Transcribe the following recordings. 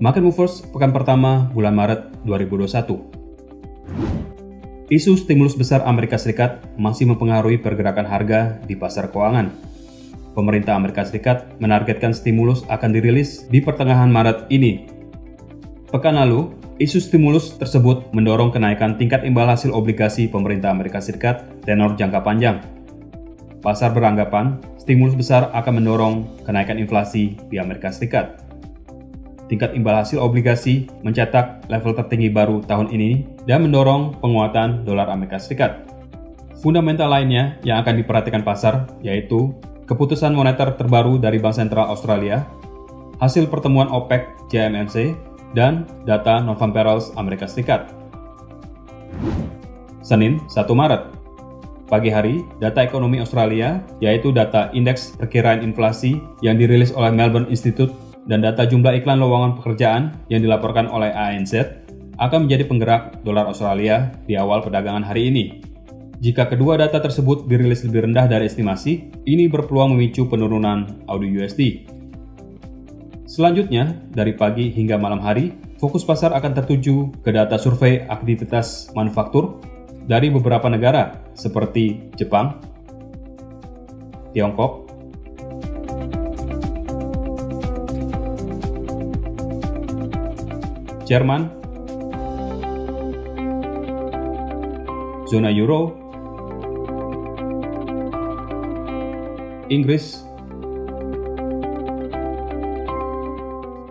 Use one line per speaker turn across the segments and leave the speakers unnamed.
Market Movers pekan pertama bulan Maret 2021. Isu stimulus besar Amerika Serikat masih mempengaruhi pergerakan harga di pasar keuangan. Pemerintah Amerika Serikat menargetkan stimulus akan dirilis di pertengahan Maret ini. Pekan lalu, isu stimulus tersebut mendorong kenaikan tingkat imbal hasil obligasi pemerintah Amerika Serikat tenor jangka panjang. Pasar beranggapan stimulus besar akan mendorong kenaikan inflasi di Amerika Serikat. Tingkat imbal hasil obligasi mencetak level tertinggi baru tahun ini dan mendorong penguatan dolar Amerika Serikat. Fundamental lainnya yang akan diperhatikan pasar yaitu keputusan moneter terbaru dari Bank Sentral Australia, hasil pertemuan OPEC JMMC, dan data non-farm Amerika Serikat. Senin, 1 Maret. Pagi hari, data ekonomi Australia, yaitu data indeks perkiraan inflasi yang dirilis oleh Melbourne Institute dan data jumlah iklan lowongan pekerjaan yang dilaporkan oleh ANZ akan menjadi penggerak dolar Australia di awal perdagangan hari ini. Jika kedua data tersebut dirilis lebih rendah dari estimasi, ini berpeluang memicu penurunan AUD/USD. Selanjutnya, dari pagi hingga malam hari, fokus pasar akan tertuju ke data survei aktivitas manufaktur dari beberapa negara seperti Jepang, Tiongkok, Jerman, zona Euro, Inggris,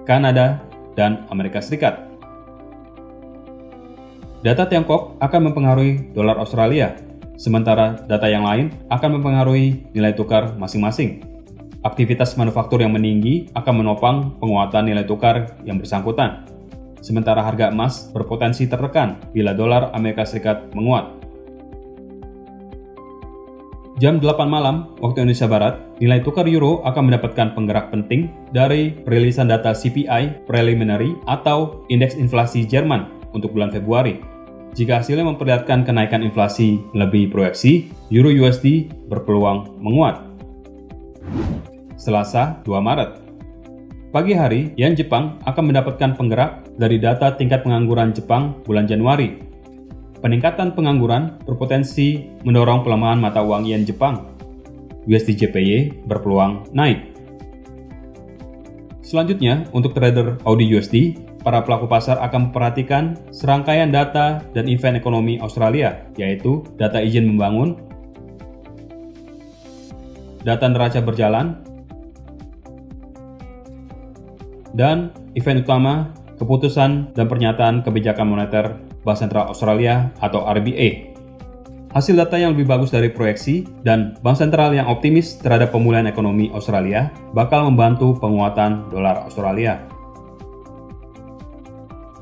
Kanada, dan Amerika Serikat. Data Tiongkok akan mempengaruhi dolar Australia, sementara data yang lain akan mempengaruhi nilai tukar masing-masing. Aktivitas manufaktur yang meninggi akan menopang penguatan nilai tukar yang bersangkutan, sementara harga emas berpotensi tertekan bila dolar Amerika Serikat menguat. Jam 8 malam waktu Indonesia Barat, nilai tukar euro akan mendapatkan penggerak penting dari perilisan data CPI preliminary atau indeks inflasi Jerman untuk bulan Februari. Jika hasilnya memperlihatkan kenaikan inflasi lebih proyeksi, euro USD berpeluang menguat. Selasa, 2 Maret. Pagi hari, yen Jepang akan mendapatkan penggerak dari data tingkat pengangguran Jepang bulan Januari. Peningkatan pengangguran berpotensi mendorong pelemahan mata uang yen Jepang. USD JPY berpeluang naik. Selanjutnya, untuk trader AUD/USD, para pelaku pasar akan memperhatikan serangkaian data dan event ekonomi Australia, yaitu data izin membangun, data neraca berjalan, dan event utama keputusan dan pernyataan kebijakan moneter Bank Sentral Australia atau RBA. Hasil data yang lebih bagus dari proyeksi dan Bank Sentral yang optimis terhadap pemulihan ekonomi Australia bakal membantu penguatan dolar Australia.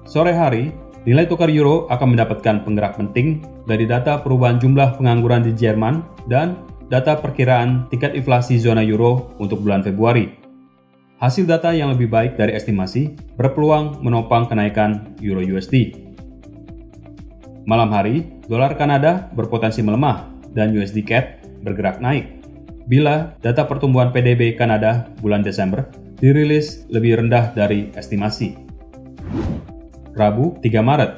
Sore hari, nilai tukar euro akan mendapatkan penggerak penting dari data perubahan jumlah pengangguran di Jerman dan data perkiraan tingkat inflasi zona euro untuk bulan Februari. Hasil data yang lebih baik dari estimasi berpeluang menopang kenaikan euro USD. Malam hari, dolar Kanada berpotensi melemah dan USD CAD bergerak naik bila data pertumbuhan PDB Kanada bulan Desember dirilis lebih rendah dari estimasi. Rabu, 3 Maret.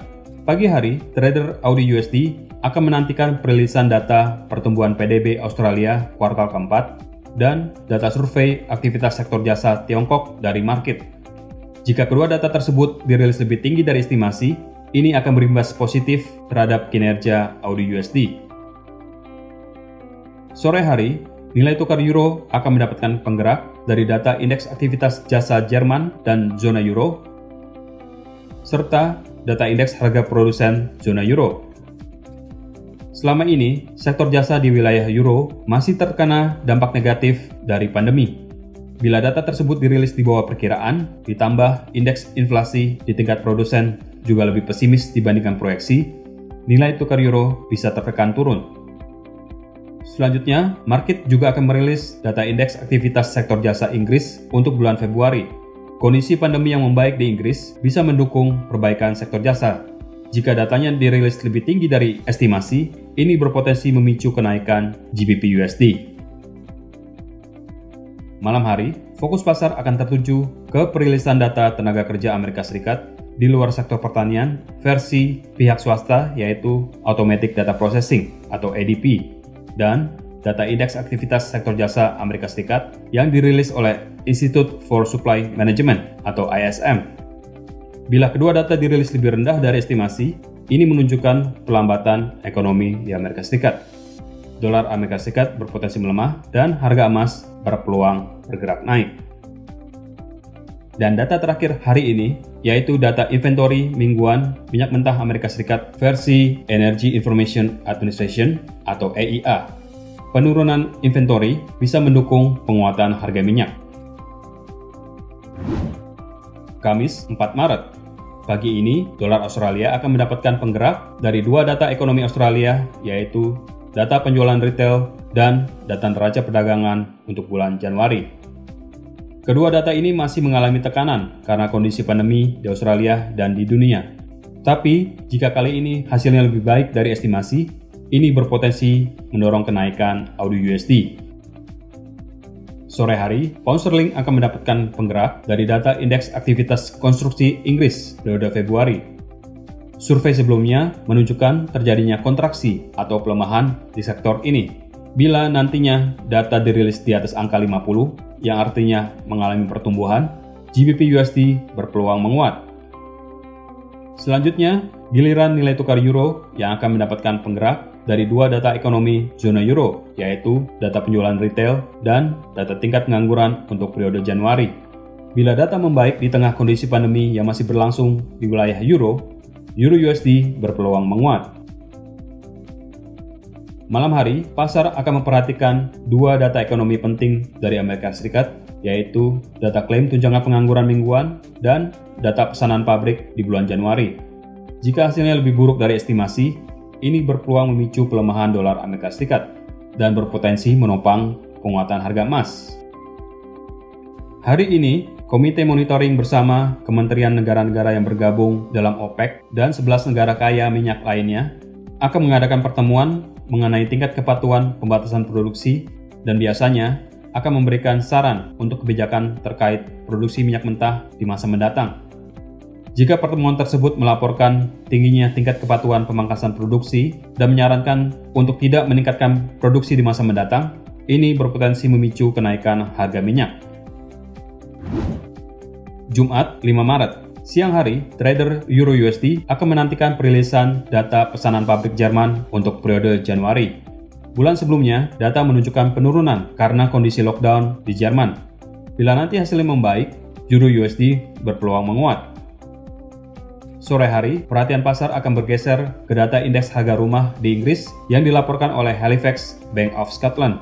Pagi hari, trader AUD/USD akan menantikan perilisan data pertumbuhan PDB Australia kuartal keempat dan data survei aktivitas sektor jasa Tiongkok dari market. Jika kedua data tersebut dirilis lebih tinggi dari estimasi, ini akan berimbas positif terhadap kinerja AUD/USD. Sore hari, nilai tukar euro akan mendapatkan penggerak dari data indeks aktivitas jasa Jerman dan zona euro, serta data indeks harga produsen zona euro. Selama ini, sektor jasa di wilayah euro masih terkena dampak negatif dari pandemi. Bila data tersebut dirilis di bawah perkiraan, ditambah indeks inflasi di tingkat produsen juga lebih pesimis dibandingkan proyeksi, nilai tukar euro bisa tertekan turun. Selanjutnya, market juga akan merilis data indeks aktivitas sektor jasa Inggris untuk bulan Februari. Kondisi pandemi yang membaik di Inggris bisa mendukung perbaikan sektor jasa. Jika datanya dirilis lebih tinggi dari estimasi, ini berpotensi memicu kenaikan GBP USD. Malam hari, fokus pasar akan tertuju ke perilisan data tenaga kerja Amerika Serikat di luar sektor pertanian versi pihak swasta, yaitu Automatic Data Processing atau ADP, dan data indeks aktivitas sektor jasa Amerika Serikat yang dirilis oleh Institute for Supply Management atau ISM. Bila kedua data dirilis lebih rendah dari estimasi, ini menunjukkan pelambatan ekonomi di Amerika Serikat. Dolar Amerika Serikat berpotensi melemah dan harga emas berpeluang bergerak naik. Dan data terakhir hari ini, yaitu data inventory mingguan minyak mentah Amerika Serikat versi Energy Information Administration atau EIA. Penurunan inventory bisa mendukung penguatan harga minyak. Kamis 4 Maret. Pagi ini, dolar Australia akan mendapatkan penggerak dari dua data ekonomi Australia, yaitu data penjualan retail dan data neraca perdagangan untuk bulan Januari. Kedua data ini masih mengalami tekanan karena kondisi pandemi di Australia dan di dunia. Tapi, jika kali ini hasilnya lebih baik dari estimasi, ini berpotensi mendorong kenaikan AUD/USD. Sore hari, pound sterling akan mendapatkan penggerak dari data indeks aktivitas konstruksi Inggris periode Februari. Survei sebelumnya menunjukkan terjadinya kontraksi atau pelemahan di sektor ini. Bila nantinya data dirilis di atas angka 50, yang artinya mengalami pertumbuhan, GBP USD berpeluang menguat. Selanjutnya, giliran nilai tukar euro yang akan mendapatkan penggerak dari dua data ekonomi zona euro, yaitu data penjualan retail dan data tingkat pengangguran untuk periode Januari. Bila data membaik di tengah kondisi pandemi yang masih berlangsung di wilayah euro USD berpeluang menguat. Malam hari, pasar akan memperhatikan dua data ekonomi penting dari Amerika Serikat, yaitu data klaim tunjangan pengangguran mingguan dan data pesanan pabrik di bulan Januari. Jika hasilnya lebih buruk dari estimasi, ini berpeluang memicu pelemahan dolar Amerika Serikat dan berpotensi menopang penguatan harga emas. Hari ini, Komite Monitoring bersama Kementerian Negara-Negara yang bergabung dalam OPEC dan 11 negara kaya minyak lainnya akan mengadakan pertemuan mengenai tingkat kepatuhan pembatasan produksi dan biasanya akan memberikan saran untuk kebijakan terkait produksi minyak mentah di masa mendatang. Jika pertemuan tersebut melaporkan tingginya tingkat kepatuhan pemangkasan produksi dan menyarankan untuk tidak meningkatkan produksi di masa mendatang, ini berpotensi memicu kenaikan harga minyak. Jumat 5 Maret. Siang hari, trader Euro USD akan menantikan perilisan data pesanan pabrik Jerman untuk periode Januari. Bulan sebelumnya, data menunjukkan penurunan karena kondisi lockdown di Jerman. Bila nanti hasilnya membaik, Euro USD berpeluang menguat. Sore hari, perhatian pasar akan bergeser ke data indeks harga rumah di Inggris yang dilaporkan oleh Halifax Bank of Scotland.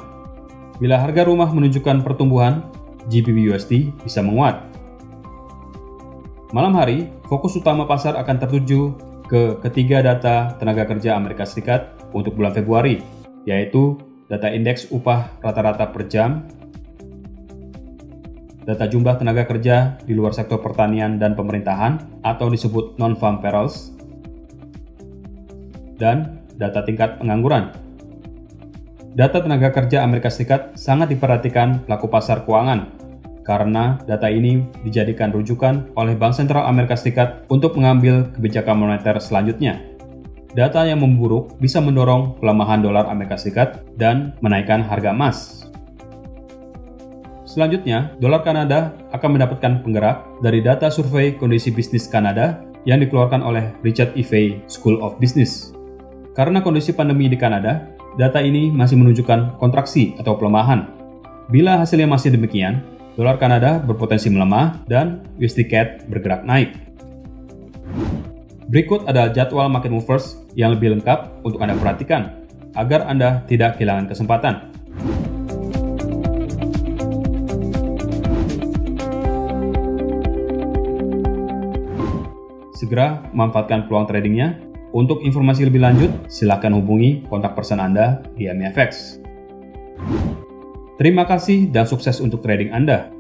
Bila harga rumah menunjukkan pertumbuhan, GBP USD bisa menguat. Malam hari, fokus utama pasar akan tertuju ke ketiga data tenaga kerja Amerika Serikat untuk bulan Februari, yaitu data indeks upah rata-rata per jam, data jumlah tenaga kerja di luar sektor pertanian dan pemerintahan atau disebut non-farm payrolls, dan data tingkat pengangguran. Data tenaga kerja Amerika Serikat sangat diperhatikan pelaku pasar keuangan, karena data ini dijadikan rujukan oleh Bank Sentral Amerika Serikat untuk mengambil kebijakan moneter selanjutnya. Data yang memburuk bisa mendorong pelemahan dolar Amerika Serikat dan menaikkan harga emas. Selanjutnya, dolar Kanada akan mendapatkan penggerak dari data survei kondisi bisnis Kanada yang dikeluarkan oleh Richard E. Fay School of Business. Karena kondisi pandemi di Kanada, data ini masih menunjukkan kontraksi atau pelemahan. Bila hasilnya masih demikian, dolar Kanada berpotensi melemah dan USD CAD bergerak naik. Berikut adalah jadwal market movers yang lebih lengkap untuk Anda perhatikan agar Anda tidak kehilangan kesempatan. Segera manfaatkan peluang tradingnya. Untuk informasi lebih lanjut, silakan hubungi kontak person Anda di MFX. Terima kasih dan sukses untuk trading Anda.